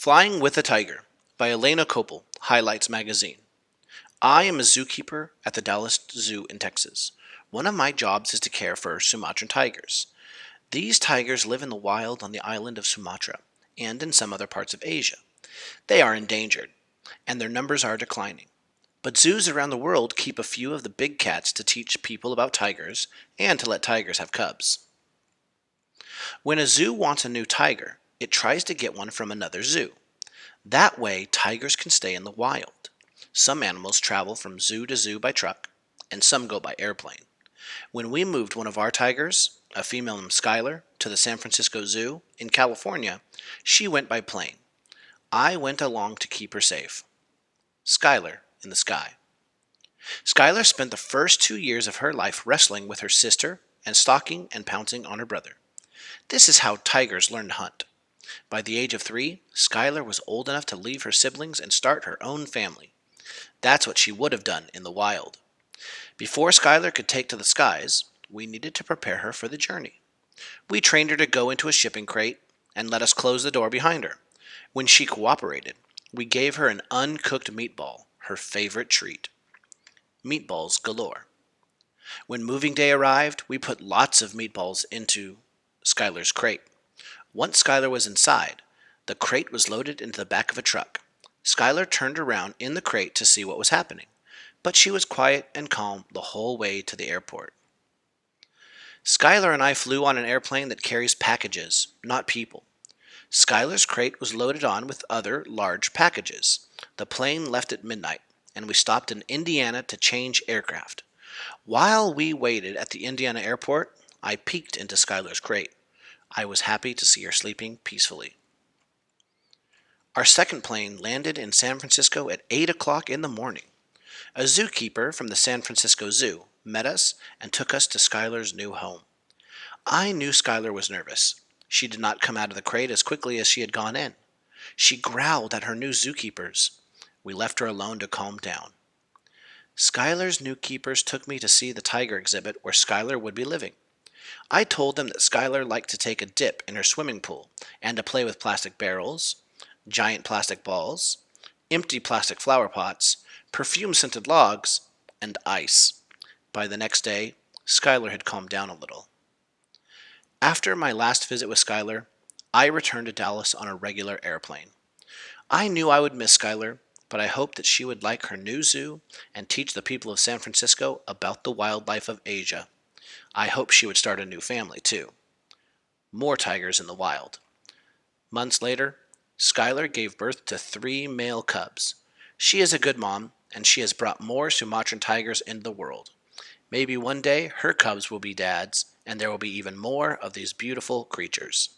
Flying with a Tiger by Elena Kopel, Highlights Magazine. I am a zookeeper at the Dallas Zoo in Texas. One of my jobs is to care for Sumatran tigers. These tigers live in the wild on the island of Sumatra and in some other parts of Asia. They are endangered, and their numbers are declining. But zoos around the world keep a few of the big cats to teach people about tigers and to let tigers have cubs. When a zoo wants a new tiger, it tries to get one from another zoo. That way, tigers can stay in the wild. Some animals travel from zoo to zoo by truck, and some go by airplane. When we moved one of our tigers, a female named Skylar, to the San Francisco Zoo in California, she went by plane. I went along to keep her safe. Skylar in the sky. Skylar spent the first 2 years of her life wrestling with her sister and stalking and pouncing on her brother. This is how tigers learn to hunt. By the age of 3, Skylar was old enough to leave her siblings and start her own family. That's what she would have done in the wild. Before Skylar could take to the skies, we needed to prepare her for the journey. We trained her to go into a shipping crate and let us close the door behind her. When she cooperated, we gave her an uncooked meatball, her favorite treat. Meatballs galore. When moving day arrived, we put lots of meatballs into Skylar's crate. Once Skylar was inside, the crate was loaded into the back of a truck. Skylar turned around in the crate to see what was happening, but she was quiet and calm the whole way to the airport. Skylar and I flew on an airplane that carries packages, not people. Skylar's crate was loaded on with other large packages. The plane left at midnight, and we stopped in Indiana to change aircraft. While we waited at the Indiana airport, I peeked into Skylar's crate. I was happy to see her sleeping peacefully. Our second plane landed in San Francisco at 8 o'clock in the morning. A zookeeper from the San Francisco Zoo met us and took us to Skylar's new home. I knew Skylar was nervous. She did not come out of the crate as quickly as she had gone in. She growled at her new zookeepers. We left her alone to calm down. Skylar's new keepers took me to see the tiger exhibit where Skylar would be living. I told them that Skylar liked to take a dip in her swimming pool and to play with plastic barrels, giant plastic balls, empty plastic flower pots, perfume-scented logs, and ice. By the next day, Skylar had calmed down a little. After my last visit with Skylar, I returned to Dallas on a regular airplane. I knew I would miss Skylar, but I hoped that she would like her new zoo and teach the people of San Francisco about the wildlife of Asia. I hoped she would start a new family, too. More tigers in the wild. Months later, Skylar gave birth to 3 male cubs. She is a good mom, and she has brought more Sumatran tigers into the world. Maybe one day her cubs will be dads, and there will be even more of these beautiful creatures.